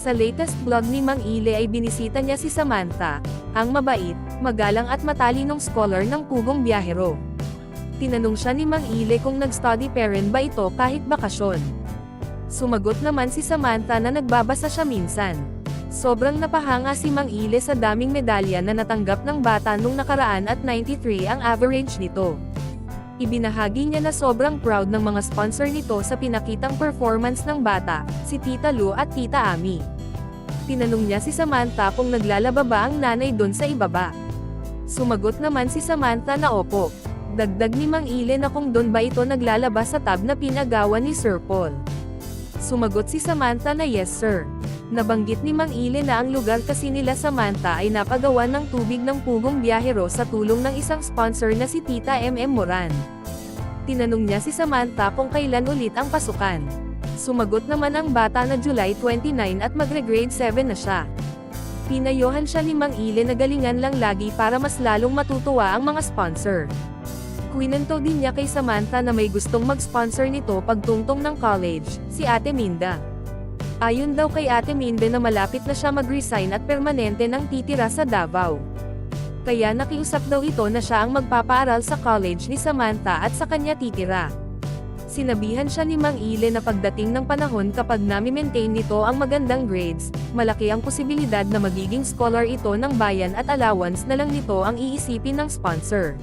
Sa latest vlog ni Mang Ile ay binisita niya si Samantha, ang mabait, magalang at matalinong scholar ng Pugong Biyahero. Tinanong siya ni Mang Ile kung nag-study pa rin ba ito kahit bakasyon. Sumagot naman si Samantha na nagbabasa siya minsan. Sobrang napahanga si Mang Ile sa daming medalya na natanggap ng bata nung nakaraan at 93 ang average nito. Ibinahagi niya na sobrang proud ng mga sponsor nito sa pinakitang performance ng bata, si Tita Lu at Tita Ami. Tinanong niya si Samantha kung naglalaba ba ang nanay doon sa ibaba. Sumagot naman si Samantha na opo. Dagdag ni Mang Ile na kung doon ba ito naglalaba sa tub na pinagawa ni Sir Paul. Sumagot si Samantha na yes sir. Nabanggit ni Mang Ile na ang lugar kasi nila Samantha ay napagawa ng tubig ng Pugong Biyahero sa tulong ng isang sponsor na si Tita MM Moran. Tinanong niya si Samantha kung kailan ulit ang pasukan. Sumagot naman ang bata na July 29 at magre-grade 7 na siya. Pinayohan siya ni Mang Ile na galingan lang lagi para mas lalong matutuwa ang mga sponsor. Kwinento din niya kay Samantha na may gustong mag-sponsor nito pagtungtong ng college, si Ate Minda. Ayon daw kay Ate Minda na malapit na siya mag-resign at permanente nang titira sa Davao. Kaya nakiusap daw ito na siya ang magpapaaral sa college ni Samantha at sa kanya titira. Sinabihan siya ni Mang Ile na pagdating ng panahon kapag nami-maintain nito ang magandang grades, malaki ang posibilidad na magiging scholar ito ng bayan at allowance na lang nito ang iisipin ng sponsor.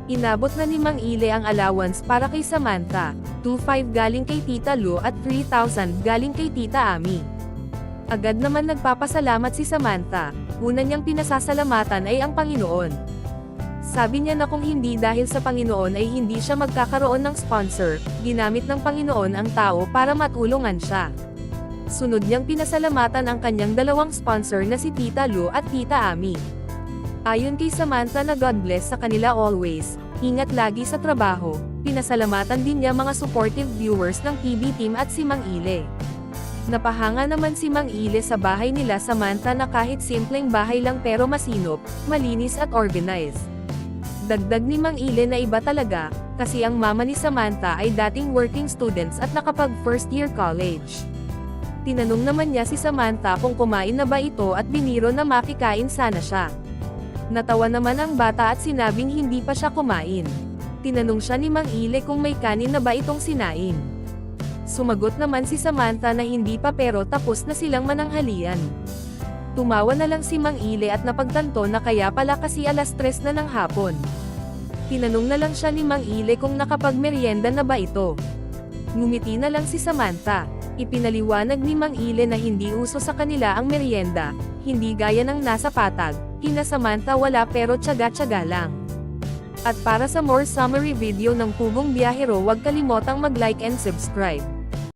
Inabot na ni Mang Ile ang allowance para kay Samantha, 2,500 galing kay Tita Lu at 3,000 galing kay Tita Ami. Agad naman nagpapasalamat si Samantha, una niyang pinasasalamatan ay ang Panginoon. Sabi niya na kung hindi dahil sa Panginoon ay hindi siya magkakaroon ng sponsor, ginamit ng Panginoon ang tao para matulungan siya. Sunod niyang pinasalamatan ang kanyang dalawang sponsor na si Tita Lu at Tita Ami. Ayon kay Samantha na God bless sa kanila always, ingat lagi sa trabaho, pinasalamatan din niya mga supportive viewers ng PB Team at si Mang Ile. Napahanga naman si Mang Ile sa bahay nila Samantha na kahit simpleng bahay lang pero masinop, malinis at organized. Dagdag ni Mang Ile na iba talaga, kasi ang mama ni Samantha ay dating working students at nakapag first year college. Tinanong naman niya si Samantha kung kumain na ba ito at biniro na makikain sana siya. Natawa naman ang bata at sinabing hindi pa siya kumain. Tinanong siya ni Mang Ile kung may kanin na ba itong sinain. Sumagot naman si Samantha na hindi pa pero tapos na silang mananghalian. Tumawa na lang si Mang Ile at napagtanto na kaya pala kasi 3:00 na ng hapon. Tinanong na lang siya ni Mang Ile kung nakapagmeryenda na ba ito. Ngumiti na lang si Samantha. Ipinaliwanag ni Mang Ile na hindi uso sa kanila ang meryenda, hindi gaya ng nasa patag, kina Samantha wala pero tiyaga-tiyaga lang. At para sa more summary video ng Pugong Biyahero huwag kalimotang mag-like and subscribe.